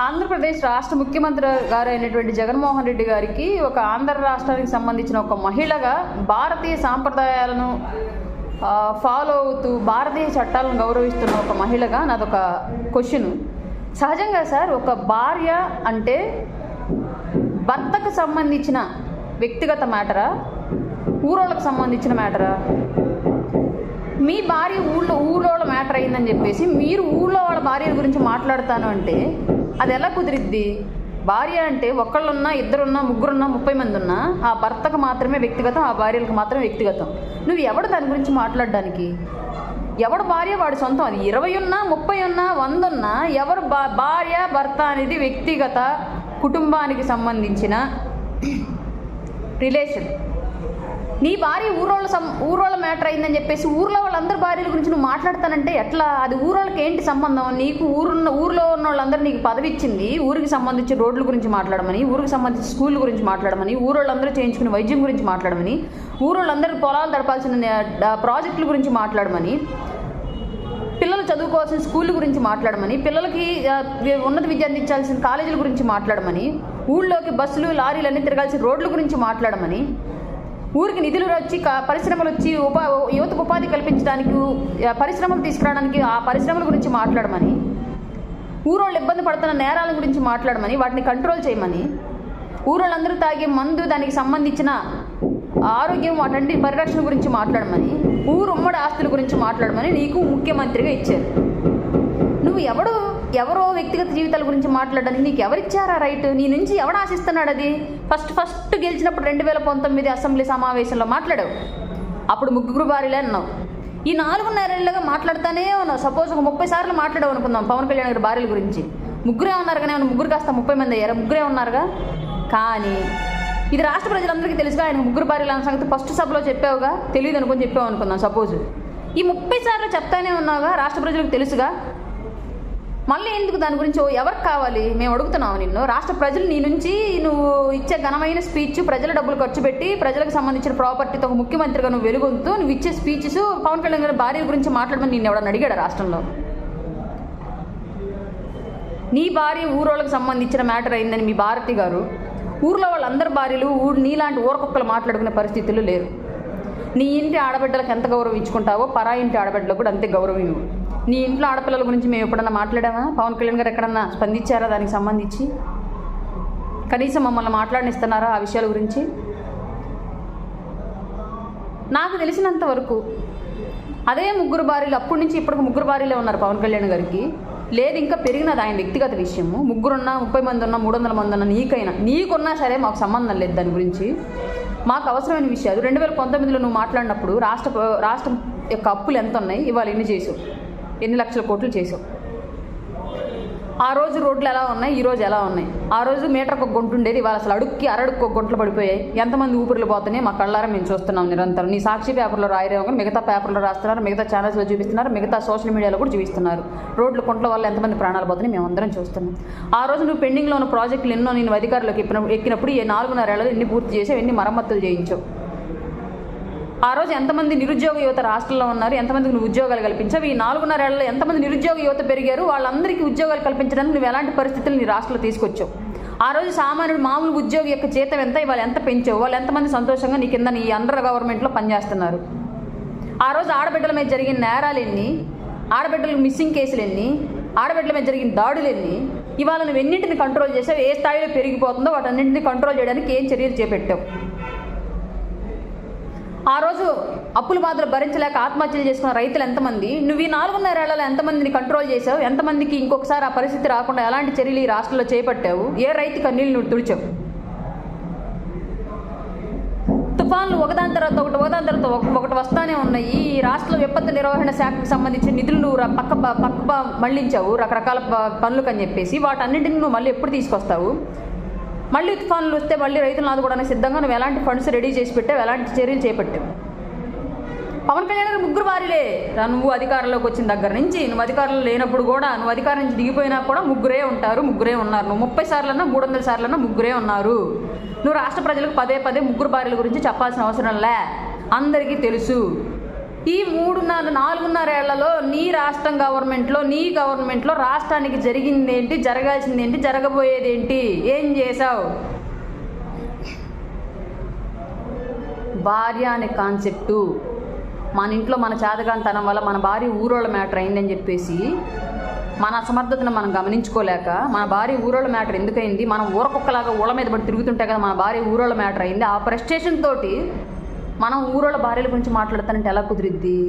ఆంధ్రప్రదేశ్ రాష్ట్ర ముఖ్యమంత్రి గారు అయినటువంటి జగన్మోహన్ రెడ్డి గారికి ఒక ఆంధ్ర రాష్ట్రానికి సంబంధించిన ఒక మహిళగా భారతీయ సాంప్రదాయాలను ఫాలో అవుతూ భారతీయ చట్టాలను గౌరవిస్తున్న ఒక మహిళగా నాదొక క్వశ్చన్. సహజంగా సార్, ఒక భార్య అంటే భర్తకు సంబంధించిన వ్యక్తిగత మ్యాటరా, ఊరోళ్ళకు సంబంధించిన మ్యాటరా? మీ భార్య ఊళ్ళో మ్యాటర్ అయిందని చెప్పేసి మీరు ఊళ్ళో వాళ్ళ భార్య గురించి మాట్లాడతాను అంటే అది ఎలా కుదిరిద్ది? భార్య అంటే ఒకళ్ళున్నా, ఇద్దరున్నా, ముగ్గురున్నా, 30 మంది ఉన్నా ఆ భర్తకు మాత్రమే వ్యక్తిగతం, ఆ భార్యలకు మాత్రమే వ్యక్తిగతం. నువ్వు ఎవడు దాని గురించి మాట్లాడడానికి? ఎవడు భార్య వాడి సొంతం. అది 20 ఉన్నా, 30 ఉన్నా, 100 ఉన్నా ఎవరు భార్య భర్త అనేది వ్యక్తిగత కుటుంబానికి సంబంధించిన రిలేషన్. నీ భార్య ఊరోళ్ళ మ్యాటర్ అయిందని చెప్పేసి ఊర్లో వాళ్ళందరి భార్యల గురించి నువ్వు మాట్లాడతానంటే ఎట్లా? అది ఊరోళ్ళకి ఏంటి సంబంధం? నీకు ఊర్లో ఉన్న వాళ్ళందరూ నీకు పదవి ఇచ్చింది ఊరికి సంబంధించి రోడ్ల గురించి మాట్లాడమని, ఊరికి సంబంధించి స్కూల్ గురించి మాట్లాడమని, ఊరోళ్ళందరూ చేయించుకునే వైద్యం గురించి మాట్లాడమని, ఊరోళ్ళందరూ పొలాలు తడపాల్సిన ప్రాజెక్టుల గురించి మాట్లాడమని, పిల్లలు చదువుకోవాల్సిన స్కూళ్ళ గురించి మాట్లాడమని, పిల్లలకి ఉన్నత విద్య అందించాల్సిన కాలేజీల గురించి మాట్లాడమని, ఊళ్ళోకి బస్సులు లారీలు అన్నీ తిరగాల్సిన రోడ్ల గురించి మాట్లాడమని, ఊరికి నిధులు వచ్చి పరిశ్రమలు వచ్చి యువతకు ఉపాధి కల్పించడానికి పరిశ్రమలు తీసుకురావడానికి ఆ పరిశ్రమల గురించి మాట్లాడమని, ఊరోళ్ళు ఇబ్బంది పడుతున్న నేరాల గురించి మాట్లాడమని, వాటిని కంట్రోల్ చేయమని, ఊరోళ్ళందరూ తాగే మందు దానికి సంబంధించిన ఆరోగ్యం వాటి పరిరక్షణ గురించి మాట్లాడమని, ఊరు ఉమ్మడి ఆస్తుల గురించి మాట్లాడమని నీకు ముఖ్యమంత్రిగా ఇచ్చారు. నువ్వు ఎవరో వ్యక్తిగత జీవితాల గురించి మాట్లాడడానికి నీకు ఎవరిచ్చారా రైట్? నీ నుంచి ఎవడు ఆశిస్తున్నాడు అది? ఫస్ట్ గెలిచినప్పుడు 2019 అసెంబ్లీ సమావేశంలో మాట్లాడావు. అప్పుడు 3 భార్యలే అన్నావు. ఈ 4.5 ఏళ్ళగా మాట్లాడుతూనే ఉన్నావు. సపోజ్ ఒక 30 సార్లు మాట్లాడావు అనుకుందాం పవన్ కళ్యాణ్ గారి భార్యల గురించి. 3 ఉన్నారు కానీ 3 కాస్త 30 మంది అయ్యారా? 3 ఉన్నారుగా. కానీ ఇది రాష్ట్ర ప్రజలందరికీ తెలుసుగా ఆయన 3 భార్యలు అన్న సంగతి ఫస్ట్ సభలో చెప్పావుగా. తెలియదు అనుకుని చెప్పావు అనుకుందాం సపోజ్. ఈ 30 సార్లు చెప్తానే ఉన్నావుగా, రాష్ట్ర ప్రజలకు తెలుసుగా. మళ్ళీ ఎందుకు దాని గురించి ఎవరికి కావాలి? మేము అడుగుతున్నాము నిన్ను. రాష్ట్ర ప్రజలు నీ నుంచి నువ్వు ఇచ్చే ఘనమైన స్పీచ్, ప్రజల డబ్బులు ఖర్చు పెట్టి ప్రజలకు సంబంధించిన ప్రాపర్టీతో ఒక ముఖ్యమంత్రిగా నువ్వు వెలుగొంతూ నువ్వు ఇచ్చే స్పీచెస్ పవన్ కళ్యాణ్ గారి భార్య గురించి మాట్లాడమని నిన్ను ఎవడన్నా అడిగాడు రాష్ట్రంలో? నీ భార్య ఊరోళ్ళకి సంబంధించిన మ్యాటర్ అయిందని మీ భారతి గారు ఊర్లో వాళ్ళందరి భార్యలు నీలాంటి ఊరకొక్కలు మాట్లాడుకునే పరిస్థితులు లేరు. నీ ఇంటి ఆడబిడ్డలకు ఎంత గౌరవం ఇచ్చుకుంటావో పరా ఇంటి ఆడబిడ్డలకు కూడా అంతే గౌరవం ఇవ్వు. నీ ఇంట్లో ఆడపిల్లల గురించి మేము ఎప్పుడన్నా మాట్లాడామా? పవన్ కళ్యాణ్ గారు ఎక్కడన్నా స్పందించారా దానికి సంబంధించి? కనీసం మమ్మల్ని మాట్లాడనిస్తున్నారా ఆ విషయాల గురించి? నాకు తెలిసినంత వరకు అదే 3 భార్యలు అప్పటి నుంచి ఇప్పటికి 3 భార్యలే ఉన్నారు పవన్ కళ్యాణ్ గారికి. లేదు ఇంకా పెరిగినది ఆయన వ్యక్తిగత విషయము. 3 ఉన్నా, 30 మంది ఉన్నా, 300 మంది ఉన్నా, నీకున్నా సరే మాకు సంబంధం లేదు దాని గురించి. మాకు అవసరమైన విషయాలు 2019లో నువ్వు మాట్లాడినప్పుడు రాష్ట్రం యొక్క అప్పులు ఎంత ఉన్నాయి, ఇవాళ ఎన్ని చేసావు, ఎన్ని లక్షల కోట్లు చేసావు, ఆ రోజు రోడ్లు ఎలా ఉన్నాయి, ఈ రోజు ఎలా ఉన్నాయి, ఆ రోజు మీటర్కి ఒక గుంట ఉండేది, ఇవాళ అసలు అరడుక్కి ఒక గుంటలు పడిపోయాయి. ఎంతమంది ఊపిరిలు పోతున్నాయి మా కళ్ళారా మేము చూస్తున్నాం నిరంతరం. నీ సాక్షి పేపర్లో రాయరేమో కానీ మిగతా పేపర్లో రాస్తున్నారు, మిగతా ఛానల్స్లో చూపిస్తున్నారు, మిగతా సోషల్ మీడియాలో కూడా చూపిస్తున్నారు. రోడ్ల కుంట్ల వల్ల ఎంతమంది ప్రాణాలు పోతున్నాయి మేము అందరం చూస్తున్నాం. ఆ రోజు నువ్వు పెండింగ్లో ఉన్న ప్రాజెక్టులు ఎన్నో నేను అధికారులకు ఎక్కినప్పుడు ఈ 4.5 ఏళ్ళలో ఎన్ని పూర్తి చేసావు, ఎన్ని మరమ్మతులు చేయించావు? ఆ రోజు ఎంతమంది నిరుద్యోగ యువత రాష్ట్రంలో ఉన్నారు, ఎంతమందికి నువ్వు ఉద్యోగాలు కల్పించావు? ఈ 4.5 ఏళ్ళలో ఎంతమంది నిరుద్యోగ యువత పెరిగారు, వాళ్ళందరికీ ఉద్యోగాలు కల్పించడానికి నువ్వు ఎలాంటి పరిస్థితులు నీ రాష్ట్రంలో తీసుకొచ్చావు? ఆ రోజు సామాన్యుడు మామూలు ఉద్యోగి యొక్క జీతం ఎంత, ఇవాళ ఎంత పెంచావు? వాళ్ళు ఎంతమంది సంతోషంగా నీ కింద నీ అండర్ గవర్నమెంట్లో పనిచేస్తున్నారు? ఆ రోజు ఆడబిడ్డల మీద జరిగిన నేరాలు ఎన్ని, ఆడబిడ్డలకు మిస్సింగ్ కేసులు ఎన్ని, ఆడబిడ్డల మీద జరిగిన దాడులు ఎన్ని? ఇవాళ నువ్వు ఎన్నింటిని కంట్రోల్ చేసావు? ఏ స్థాయిలో పెరిగిపోతుందో వాటన్నింటిని కంట్రోల్ చేయడానికి ఏం చర్యలు చేపట్టావు? ఆ రోజు అప్పుల బాధలు భరించలేక ఆత్మహత్యలు చేసుకున్న రైతులు ఎంతమంది? నువ్వు ఈ 4.5 ఏళ్లలో ఎంతమందిని కంట్రోల్ చేసావు? ఎంతమందికి ఇంకొకసారి ఆ పరిస్థితి రాకుండా ఎలాంటి చర్యలు ఈ రాష్ట్రంలో చేపట్టావు? ఏ రైతు కన్నీళ్ళు నువ్వు తుడిచావు? తుఫాన్లు ఒకదాని తర్వాత ఒకటి వస్తానే ఉన్నాయి. ఈ రాష్ట్ర విపత్తు నిర్వహణ శాఖకు సంబంధించిన నిధులు నువ్వు పక్క మళ్లించావు రకరకాల పనులకు అని చెప్పేసి. వాటన్నింటిని నువ్వు మళ్ళీ ఎప్పుడు తీసుకొస్తావు? మళ్ళీ తుఫాన్లు వస్తే మళ్ళీ రైతులను ఆదుకోవడానికి సిద్ధంగా నువ్వు ఎలాంటి ఫండ్స్ రెడీ చేసి పెట్టావు, ఎలాంటి చర్యలు చేపట్టావు? పవన్ కళ్యాణ్ గారు 3 భార్యలే. నువ్వు అధికారంలోకి వచ్చిన దగ్గర నుంచి, నువ్వు అధికారంలో లేనప్పుడు కూడా, నువ్వు అధికారం నుంచి దిగిపోయినా కూడా 3 ఉంటారు, 3 ఉన్నారు. నువ్వు 30 సార్లన్నా 300 సార్లన్నా 3 ఉన్నారు. నువ్వు రాష్ట్ర ప్రజలకు పదే 3 భార్యల గురించి చెప్పాల్సిన అవసరం లే. అందరికీ తెలుసు. ఈ 4.5 ఏళ్లలో నీ రాష్ట్రం గవర్నమెంట్లో, నీ గవర్నమెంట్లో రాష్ట్రానికి జరిగిందేంటి, జరగాల్సిందేంటి, జరగబోయేదేంటి, ఏం చేశావు? భార్య అనే కాన్సెప్టు మన ఇంట్లో మన చేతగానితనం వల్ల మన భార్య ఊరోళ్ళ మ్యాటర్ అయిందని చెప్పేసి మన అసమర్థతను మనం గమనించుకోలేక మన భార్య ఊరోళ్ళ మ్యాటర్ ఎందుకైంది, మనం ఊరకొక్కలాగా ఊళ్ళ మీద పడి తిరుగుతుంటే కదా మన భార్య ఊరోళ్ళ మ్యాటర్ అయింది. ఆ ఫ్రస్ట్రేషన్ తోటి మనం ఊరోళ్ళ భార్యల గురించి మాట్లాడతానంటే ఎలా కుదిరిద్ది?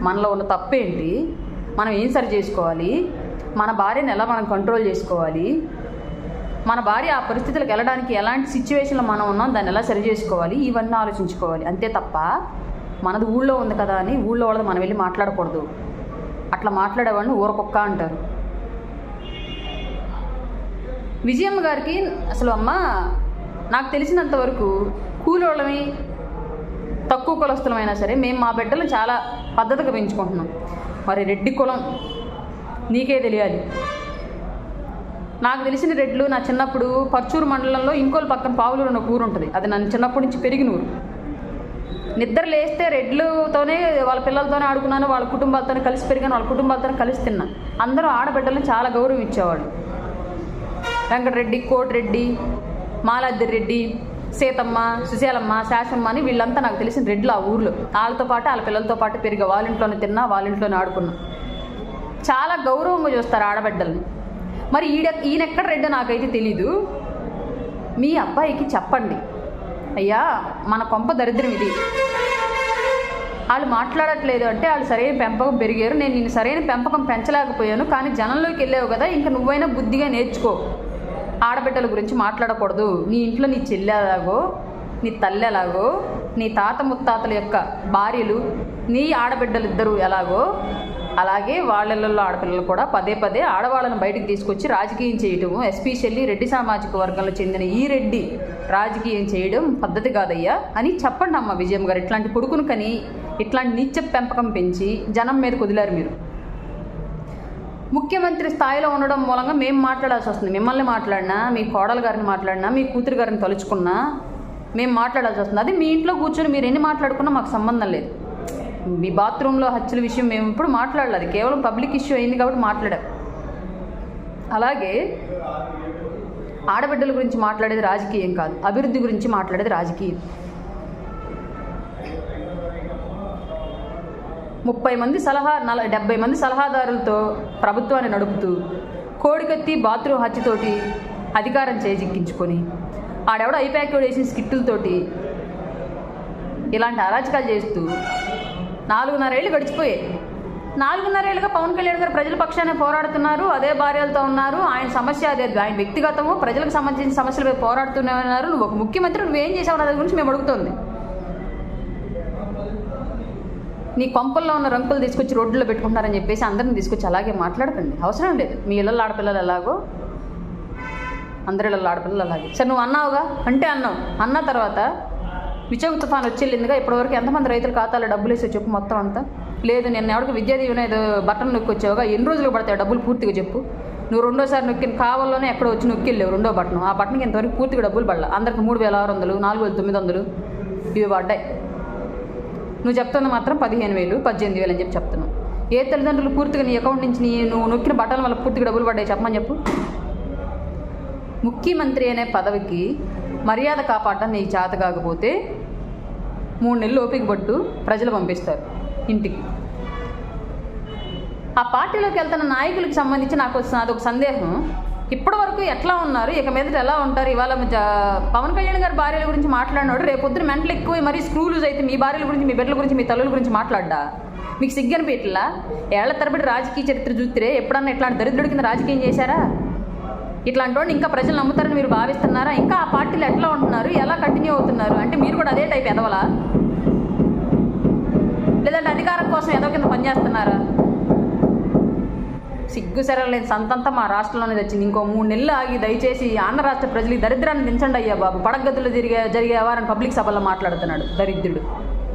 మనలో ఉన్న తప్పేంటి, మనం ఏం సరి చేసుకోవాలి, మన భార్యను ఎలా మనం కంట్రోల్ చేసుకోవాలి, మన భార్య ఆ పరిస్థితులకు వెళ్ళడానికి ఎలాంటి సిచ్యువేషన్లో మనం ఉన్నాం దాన్ని ఎలా సరి చేసుకోవాలి, ఇవన్నీ ఆలోచించుకోవాలి. అంతే తప్ప మనది ఊళ్ళో ఉంది కదా అని ఊళ్ళో వాళ్ళది మనం వెళ్ళి మాట్లాడకూడదు. అట్లా మాట్లాడేవాడిని ఊరకొక్క అంటారు. విజయమ్మ గారికి అసలు అమ్మ నాకు తెలిసినంతవరకు కూలోళ్ళమి, తక్కువ కులస్తులమైనా సరే మేము మా బిడ్డలు చాలా పద్ధతిగా పెంచుకుంటున్నాం. మరి రెడ్డి కులం నీకే తెలియాలి. నాకు తెలిసిన రెడ్లు నా చిన్నప్పుడు పర్చూరు మండలంలో ఇంకోలు పక్కన పావులూరు అన్న ఊరు ఉంటుంది. అది నన్ను చిన్నప్పటి నుంచి పెరిగిన ఊరు. నిద్ర లేస్తే రెడ్లతోనే వాళ్ళ పిల్లలతోనే ఆడుకున్నాను, వాళ్ళ కుటుంబాలతోనే కలిసి పెరిగాను, వాళ్ళ కుటుంబాలతోనే కలిసి తిన్నాను. అందరూ ఆడబిడ్డలను చాలా గౌరవం ఇచ్చేవాళ్ళు. వెంకటరెడ్డి, కోటిరెడ్డి, మాలాద్రి రెడ్డి, సీతమ్మ, సుశీలమ్మ, శాసమ్మ అని వీళ్ళంతా నాకు తెలిసిన రెడ్లు ఆ ఊర్లో. వాళ్ళతో పాటు వాళ్ళ పిల్లలతో పాటు పెరిగా, వాళ్ళ ఇంట్లోనే తిన్నా, వాళ్ళ ఇంట్లోనే ఆడుకున్నా. చాలా గౌరవంగా చూస్తారు ఆడబిడ్డల్ని. మరి ఈయనెక్కడ రెడ్డి నాకైతే తెలీదు. మీ అబ్బాయికి చెప్పండి, అయ్యా మన కొంప దరిద్రం ఇది, వాళ్ళు మాట్లాడట్లేదు అంటే వాళ్ళు సరైన పెంపకం పెరిగారు, నేను నిన్ను సరైన పెంపకం పెంచలేకపోయాను, కానీ జనంలోకి వెళ్ళావు కదా ఇంకా నువ్వైనా బుద్ధిగా నేర్చుకో. ఆడబిడ్డల గురించి మాట్లాడకూడదు. నీ ఇంట్లో నీ చెల్లి ఎలాగో, నీ తల్లి ఎలాగో, నీ తాత ముత్తాతల యొక్క భార్యలు, నీ ఆడబిడ్డలు ఇద్దరు ఎలాగో, అలాగే వాళ్ళల్లో ఆడపిల్లలు కూడా పదే పదే ఆడవాళ్ళను బయటకు తీసుకొచ్చి రాజకీయం చేయటము, ఎస్పెషల్లీ రెడ్డి సామాజిక వర్గంలో చెందిన ఈ రెడ్డి రాజకీయం చేయడం పద్ధతి కాదయ్యా అని చెప్పండి అమ్మ విజయమ్మ గారు. ఇట్లాంటి కొడుకును కని ఇట్లాంటి నీచ పెంపకం పెంచి జనం మీద కుదిలారు మీరు. ముఖ్యమంత్రి స్థాయిలో ఉండడం మూలంగా మేము మాట్లాడాల్సి వస్తుంది. మిమ్మల్ని మాట్లాడినా, మీ కోడలు గారిని మాట్లాడినా, మీ కూతురు గారిని తలుచుకున్నా మేము మాట్లాడాల్సి వస్తుంది. అది మీ ఇంట్లో కూర్చొని మీరు ఎన్ని మాట్లాడుకున్నా మాకు సంబంధం లేదు. మీ బాత్రూంలో హత్యల విషయం మేము ఇప్పుడు మాట్లాడలేదు, అది కేవలం పబ్లిక్ ఇష్యూ అయింది కాబట్టి మాట్లాడాం. అలాగే ఆడబిడ్డల గురించి మాట్లాడేది రాజకీయం కాదు, అభివృద్ధి గురించి మాట్లాడేది రాజకీయం. 30 మంది 70 మంది సలహాదారులతో ప్రభుత్వాన్ని నడుపుతూ కోడికత్తి బాత్రూమ్ హత్యతోటి అధికారం చేజిక్కించుకొని ఆడెవడో ఐప్యాక్యూడ్ వేసిన స్కిట్టులతోటి ఇలాంటి అరాచకాలు చేస్తూ 4.5 ఏళ్ళు గడిచిపోయాయి. 4.5 ఏళ్ళుగా పవన్ కళ్యాణ్ గారు ప్రజల పక్షానే పోరాడుతున్నారు, అదే భార్యలతో ఉన్నారు. ఆయన సమస్య అదే, ఆయన వ్యక్తిగతము ప్రజలకు సంబంధించిన సమస్యలపై పోరాడుతూనే ఉన్నారు. నువ్వు ఒక ముఖ్యమంత్రి, నువ్వేం చేసావు దాని గురించి మేము అడుగుతుంది. నీ కొంపల్లో ఉన్న రంకులు తీసుకొచ్చి రోడ్లలో పెట్టుకుంటారని చెప్పేసి అందరిని తీసుకొచ్చి అలాగే మాట్లాడకండి, అవసరం లేదు. మీ ఇళ్ళల్లో ఆడపిల్లలు ఎలాగో అందరి ఇళ్ళల్లో ఆడపిల్లలు అలాగే. సరే నువ్వు అన్నావుగా అంటే అన్నావు, అన్న తర్వాత విచంగ్ తుఫాన్ వచ్చేళ్ళిందిగా, ఇప్పటివరకు ఎంతమంది రైతుల ఖాతాలో డబ్బులు వేసో చెప్పు మొత్తం అంతా. లేదు నేను ఎవరికి విద్యా దీవెన ఏదో బటన్ నొక్కి వచ్చావుగా, ఎన్ని రోజులు పడతాయి డబ్బులు పూర్తిగా చెప్పు. నువ్వు రెండోసారి నొక్కిన కావాలోనే ఎక్కడో వచ్చి నొక్కిళ్ళేవు రెండో బటన్, ఆ బటన్కి ఇంతవరకు పూర్తిగా డబ్బులు పడలే. అందరికి 3,600, 4,900 ఇవి పడ్డాయి. నువ్వు చెప్తున్న మాత్రం 15,000, 18,000 అని చెప్పి చెప్తున్నావు. ఏ తల్లిదండ్రులు పూర్తిగా నీ అకౌంట్ నుంచి నువ్వు నొక్కిన బటన్ వల్ల పూర్తిగా డబ్బులు పడ్డాయి చెప్పమని చెప్పు. ముఖ్యమంత్రి అనే పదవికి మర్యాద కాపాడటం నీకు చేత కాకపోతే 3 నెలలు ఓపిక పట్టు, ప్రజలు పంపిస్తారు ఇంటికి. ఆ పార్టీలోకి వెళ్తున్న నాయకులకు సంబంధించి నాకు అదొక సందేహం. ఇప్పటివరకు ఎట్లా ఉన్నారు, ఇక మీదట ఎలా ఉంటారు? ఇవాళ పవన్ కళ్యాణ్ గారి భార్యల గురించి మాట్లాడినాడు, రేపు పొద్దున మెంటలు ఎక్కువ మరీ స్క్రూ లూజ్ అయితే మీ భార్యల గురించి, మీ బిడ్డల గురించి, మీ తల్లుల గురించి మాట్లాడ్డా మీకు సిగ్గనిపెట్టలా? ఏళ్ల తరబడి రాజకీయ చరిత్ర చూస్తే ఎప్పుడన్నా ఇట్లాంటి దరిద్రుడి కింద రాజకీయం చేశారా? ఇట్లాంటి వాడిని ఇంకా ప్రజలు నమ్ముతారని మీరు భావిస్తున్నారా? ఇంకా ఆ పార్టీలు ఎట్లా ఉంటున్నారు, ఎలా కంటిన్యూ అవుతున్నారు? అంటే మీరు కూడా అదే టైప్ ఎదవలా, లేదంటే అధికారం కోసం ఎదవ కింద పనిచేస్తున్నారా? సిగ్గు సరలేని సంతంతా మా రాష్ట్రంలోనే వచ్చింది. ఇంకో 3 నెలలు ఆగి దయచేసి ఆంధ్ర రాష్ట్ర ప్రజలు ఈ దరిద్రాన్ని దించండి అయ్యా బాబు. పడగద్దులు జరిగే వ్యవహారాన్ని పబ్లిక్ సభలో మాట్లాడుతున్నాడు దరిద్రుడు.